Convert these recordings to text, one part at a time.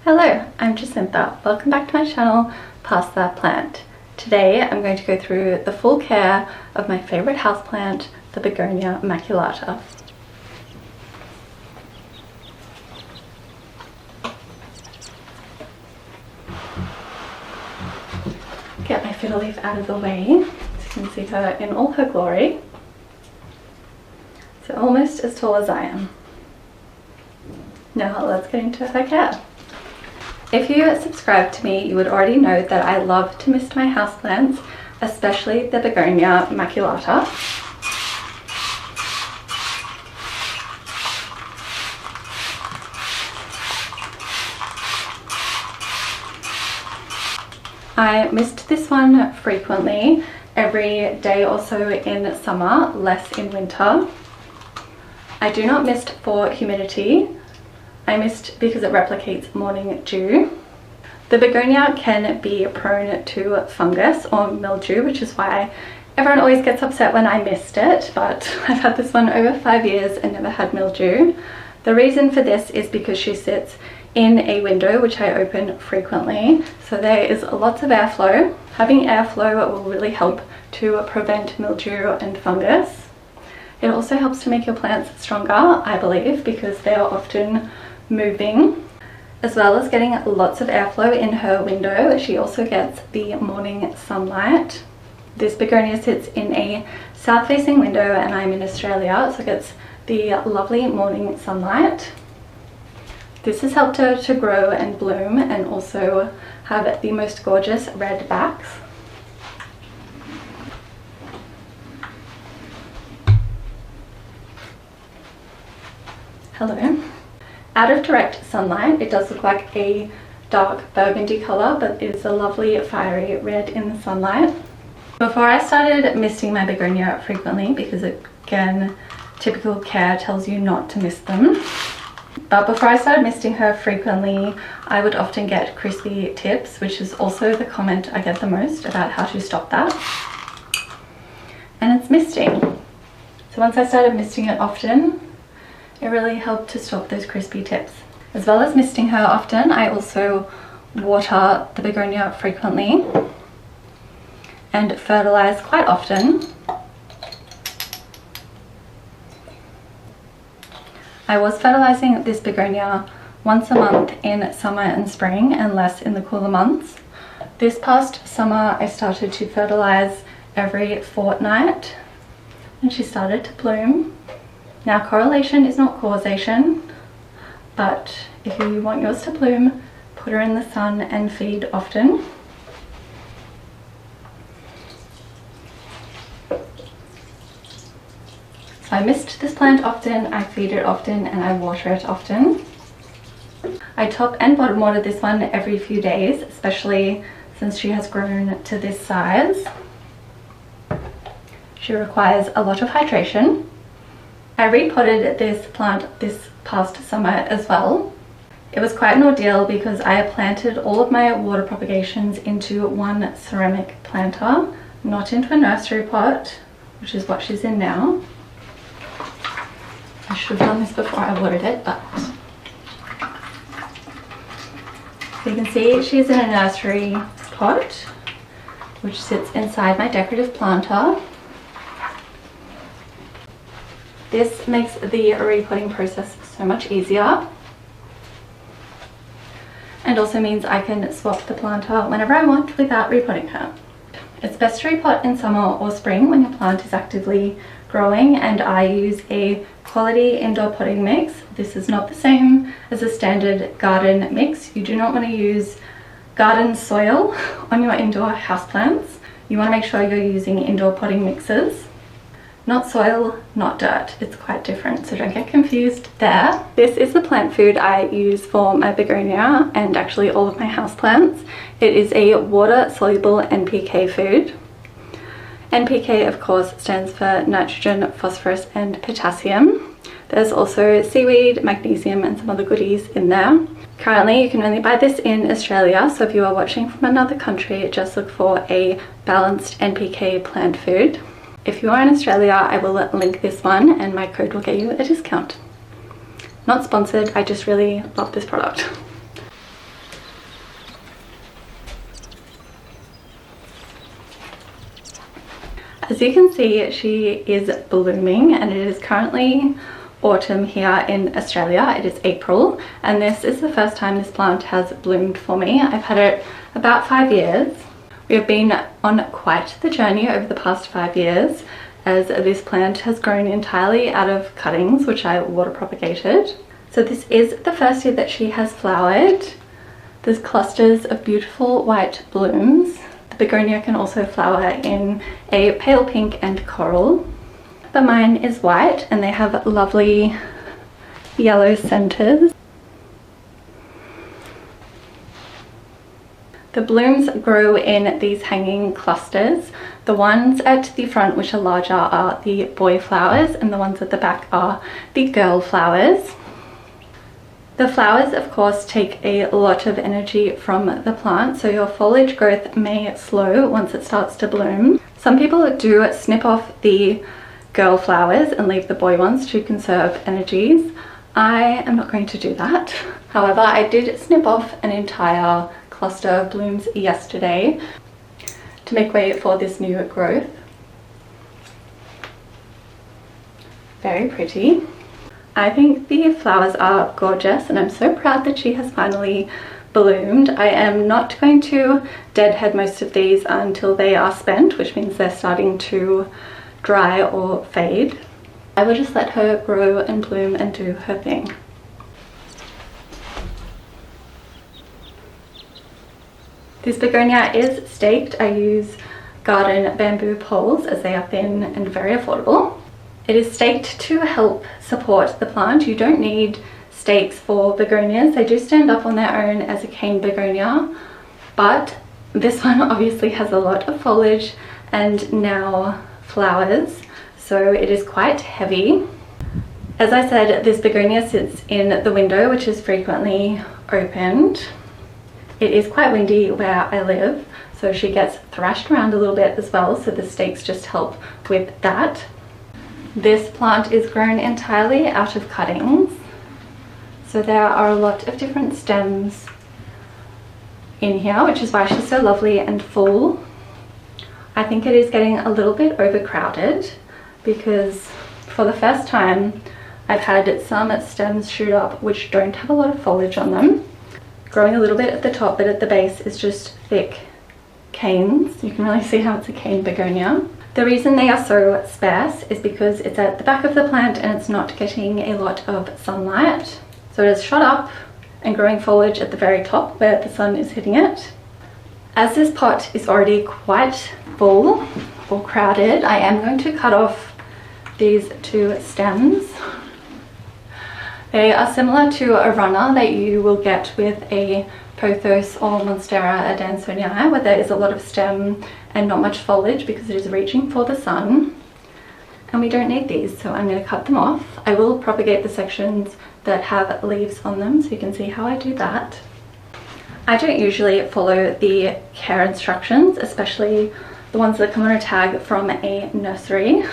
Hello, I'm Jacinta. Welcome back to my channel, Past That Plant. Today I'm going to go through the full care of my favourite houseplant, the Begonia maculata. Get my fiddle leaf out of the way so you can see her in all her glory. So almost as tall as I am. Now let's get into her care. If you subscribe to me, you would already know that I love to mist my houseplants, especially the Begonia maculata. I mist this one frequently, every day or so in summer, less in winter. I do not mist for humidity. I mist because it replicates morning dew. The begonia can be prone to fungus or mildew, which is why everyone always gets upset when I mist it, but I've had this one over 5 years and never had mildew. The reason for this is because she sits in a window which I open frequently, so there is lots of airflow. Having airflow will really help to prevent mildew and fungus. It also helps to make your plants stronger, I believe, because they are often moving. As well as getting lots of airflow in her window, she also gets the morning sunlight. This begonia sits in a south-facing window and I'm in Australia, so it gets the lovely morning sunlight. This has helped her to grow and bloom and also have the most gorgeous red backs. Hello. Out of direct sunlight, it does look like a dark burgundy colour, but it's a lovely fiery red in the sunlight. Before I started misting my begonia frequently, because again, typical care tells you not to mist them, but before I started misting her frequently, I would often get crispy tips, which is also the comment I get the most about how to stop that. And it's misting. So once I started misting it often, it really helped to stop those crispy tips. As well as misting her often, I also water the begonia frequently and fertilise quite often. I was fertilising this begonia once a month in summer and spring and less in the cooler months. This past summer I started to fertilise every fortnight and she started to bloom. Now, correlation is not causation, but if you want yours to bloom, put her in the sun and feed often. So I mist this plant often, I feed it often, and I water it often. I top and bottom water this one every few days, especially since she has grown to this size. She requires a lot of hydration. I repotted this plant this past summer as well. It was quite an ordeal because I planted all of my water propagations into one ceramic planter, not into a nursery pot, which is what she's in now. I should have done this before I watered it, but... So you can see she's in a nursery pot, which sits inside my decorative planter. This makes the repotting process so much easier and also means I can swap the planter whenever I want without repotting her. It's best to repot in summer or spring when your plant is actively growing, and I use a quality indoor potting mix. This is not the same as a standard garden mix. You do not want to use garden soil on your indoor houseplants. You want to make sure you're using indoor potting mixes. Not soil, not dirt. It's quite different, so don't get confused there. This is the plant food I use for my begonia and actually all of my houseplants. It is a water-soluble NPK food. NPK, of course, stands for nitrogen, phosphorus, and potassium. There's also seaweed, magnesium, and some other goodies in there. Currently, you can only buy this in Australia, so if you are watching from another country, just look for a balanced NPK plant food. If you are in Australia, I will link this one and my code will get you a discount. Not sponsored, I just really love this product. As you can see, she is blooming, and it is currently autumn here in Australia. It is April, and this is the first time this plant has bloomed for me. I've had it about 5 years. We have been on quite the journey over the past 5 years, as this plant has grown entirely out of cuttings which I water propagated. So this is the first year that she has flowered. There's clusters of beautiful white blooms. The begonia can also flower in a pale pink and coral, but mine is white and they have lovely yellow centers. The blooms grow in these hanging clusters. The ones at the front, which are larger, are the boy flowers, and the ones at the back are the girl flowers. The flowers, of course, take a lot of energy from the plant, so your foliage growth may slow once it starts to bloom. Some people do snip off the girl flowers and leave the boy ones to conserve energies. I am not going to do that. However, I did snip off an entire cluster of blooms yesterday to make way for this new growth. Very pretty. I think the flowers are gorgeous, and I'm so proud that she has finally bloomed. I am not going to deadhead most of these until they are spent, which means they're starting to dry or fade. I will just let her grow and bloom and do her thing. This begonia is staked. I use garden bamboo poles as they are thin and very affordable. It is staked to help support the plant. You don't need stakes for begonias. They do stand up on their own as a cane begonia, but this one obviously has a lot of foliage and now flowers, so it is quite heavy. As I said, this begonia sits in the window, which is frequently opened. It is quite windy where I live, so she gets thrashed around a little bit as well, so the stakes just help with that. This plant is grown entirely out of cuttings, so there are a lot of different stems in here, which is why she's so lovely and full. I think it is getting a little bit overcrowded because for the first time I've had some stems shoot up which don't have a lot of foliage on them. Growing a little bit at the top, but at the base is just thick canes. You can really see how it's a cane begonia. The reason they are so sparse is because it's at the back of the plant and it's not getting a lot of sunlight. So it is shot up and growing foliage at the very top where the sun is hitting it. As this pot is already quite full or crowded, I am going to cut off these two stems. They are similar to a runner that you will get with a pothos or monstera adansonii, where there is a lot of stem and not much foliage because it is reaching for the sun. And we don't need these, so I'm going to cut them off. I will propagate the sections that have leaves on them, so you can see how I do that. I don't usually follow the care instructions, especially the ones that come on a tag from a nursery.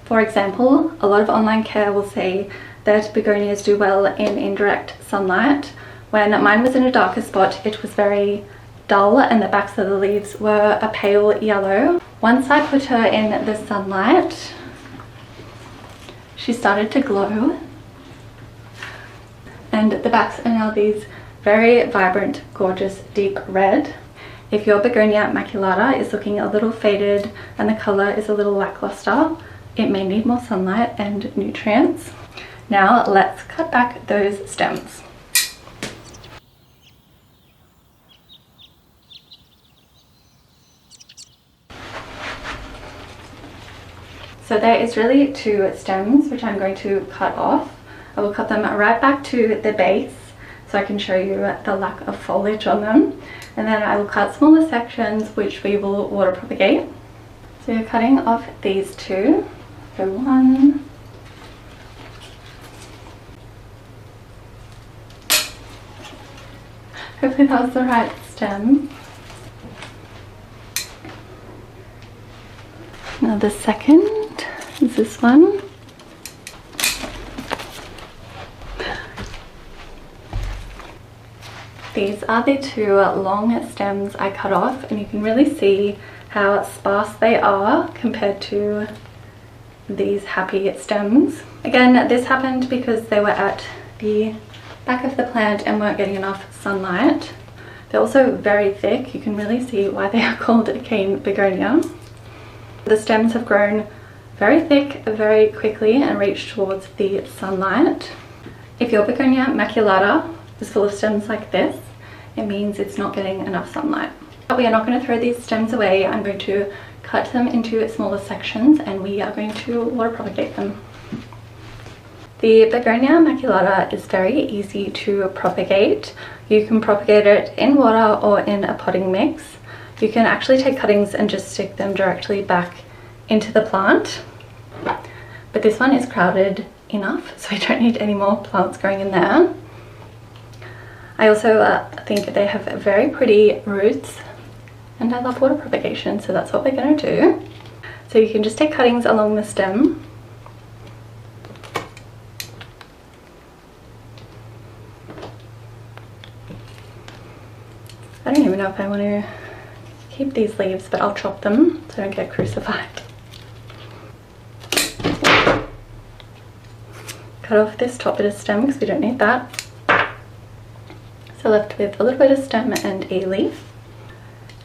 For example, a lot of online care will say that begonias do well in indirect sunlight. When mine was in a darker spot, it was very dull and the backs of the leaves were a pale yellow. Once I put her in the sunlight, she started to glow, and the backs are now these very vibrant, gorgeous, deep red. If your Begonia maculata is looking a little faded and the colour is a little lackluster, it may need more sunlight and nutrients. Now let's cut back those stems. So there is really two stems which I'm going to cut off. I will cut them right back to the base so I can show you the lack of foliage on them. And then I will cut smaller sections which we will water propagate. So you're cutting off these two. So one. Hopefully that was the right stem. Now the second is this one. These are the two long stems I cut off, and you can really see how sparse they are compared to these happy stems. Again, this happened because they were at the back of the plant and weren't getting enough sunlight. They're also very thick. You can really see why they are called a cane begonia. The stems have grown very thick very quickly and reached towards the sunlight. If your Begonia maculata is full of stems like this, it means it's not getting enough sunlight. But we are not going to throw these stems away. I'm going to cut them into smaller sections and we are going to water propagate them. The Begonia maculata is very easy to propagate. You can propagate it in water or in a potting mix. You can actually take cuttings and just stick them directly back into the plant. But this one is crowded enough, so I don't need any more plants going in there. I also think they have very pretty roots and I love water propagation, so that's what we're going to do. So you can just take cuttings along the stem. I don't even know if I want to keep these leaves, but I'll chop them so I don't get crucified. Cut off this top bit of stem because we don't need that. So left with a little bit of stem and a leaf.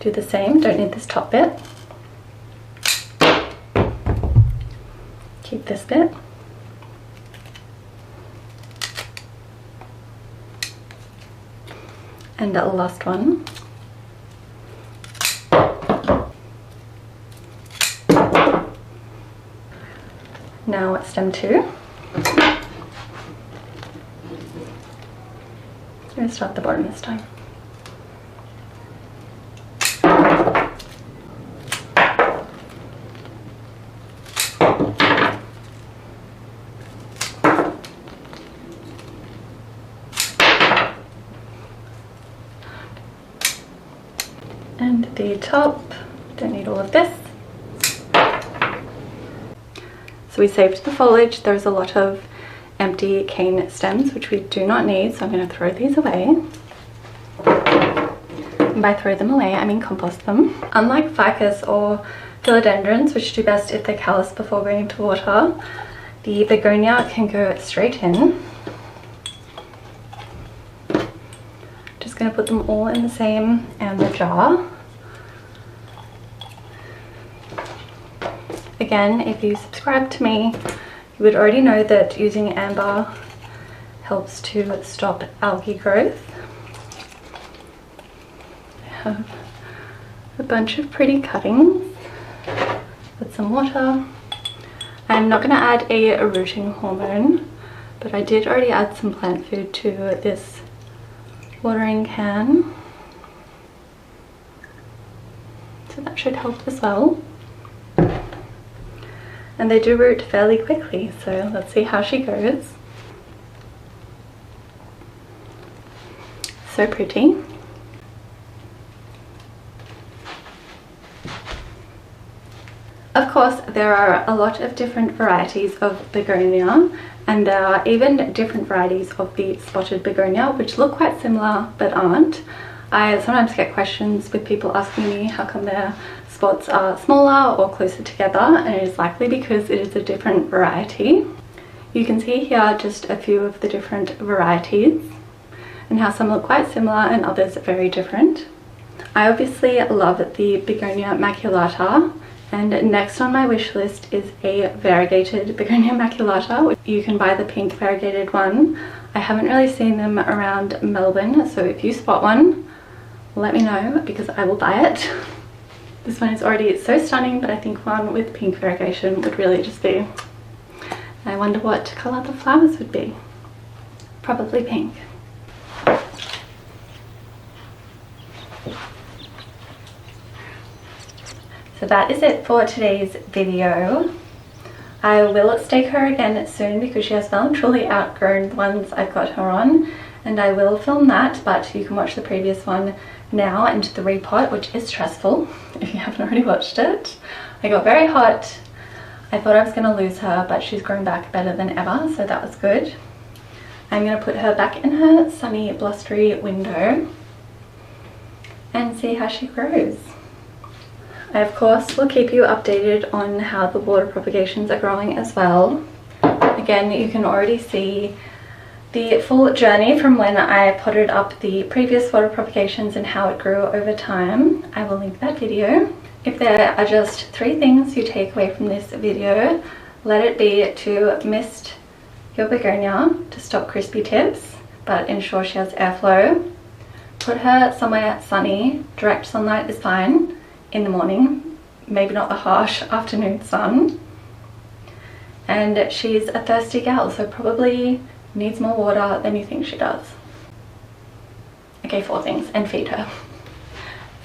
Do the same, don't need this top bit. Keep this bit. And the last one. Now stem 2. I'm going to start at the bottom this time. And the top, don't need all of this. So we saved the foliage. There's a lot of empty cane stems which we do not need, so I'm going to throw these away. And by throw them away I mean compost them. Unlike ficus or philodendrons, which do best if they're callous before going into water, the begonia can go straight in. Just going to put them all in the same amber jar. Again, if you subscribe to me, you would already know that using amber helps to stop algae growth. I have a bunch of pretty cuttings with some water. I'm not going to add a rooting hormone, but I did already add some plant food to this watering can, so that should help as well. And they do root fairly quickly, so let's see how she goes. So pretty. Of course, there are a lot of different varieties of begonia, and there are even different varieties of the spotted begonia which look quite similar but aren't. I sometimes get questions with people asking me how come their spots are smaller or closer together, and it is likely because it is a different variety. You can see here just a few of the different varieties and how some look quite similar and others very different. I obviously love the Begonia maculata, and next on my wish list is a variegated Begonia maculata. You can buy the pink variegated one. I haven't really seen them around Melbourne, so if you spot one, let me know because I will buy it. This one is already so stunning, but I think one with pink variegation would really just be... I wonder what colour the flowers would be. Probably pink. So that is it for today's video. I will stake her again soon because she has well and truly outgrown the ones I've got her on, and I will film that, but you can watch the previous one now and the repot, which is stressful if you haven't already watched it. I got very hot. I thought I was going to lose her, but she's grown back better than ever, so that was good. I'm going to put her back in her sunny blustery window and see how she grows. I of course will keep you updated on how the water propagations are growing as well. Again, you can already see the full journey from when I potted up the previous water propagations and how it grew over time. I will link that video. If there are just 3 things you take away from this video, let it be to mist your begonia to stop crispy tips, but ensure she has airflow. Put her somewhere sunny. Direct sunlight is fine in the morning, maybe not the harsh afternoon sun. And she's a thirsty gal, so probably needs more water than you think she does. Okay, 4 things, and feed her.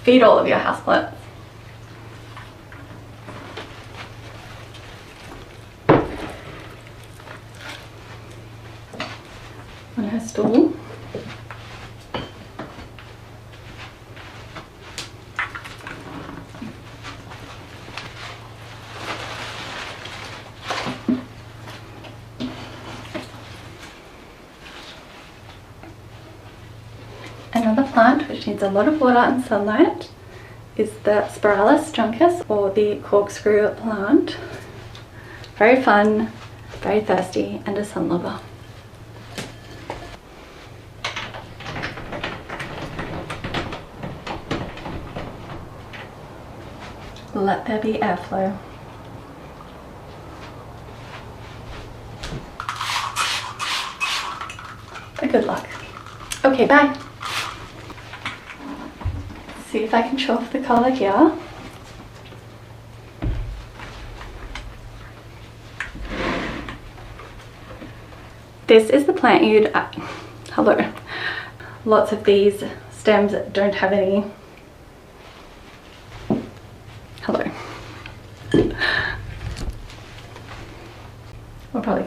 Feed all of your houseplants. On her stool. Another plant which needs a lot of water and sunlight is the Spiralis juncus, or the corkscrew plant. Very fun, very thirsty, and a sun lover. Let there be airflow. Good luck. Okay, bye. See if I can show off the colour here. This is the plant you'd... hello. Lots of these stems don't have any... Hello. We'll probably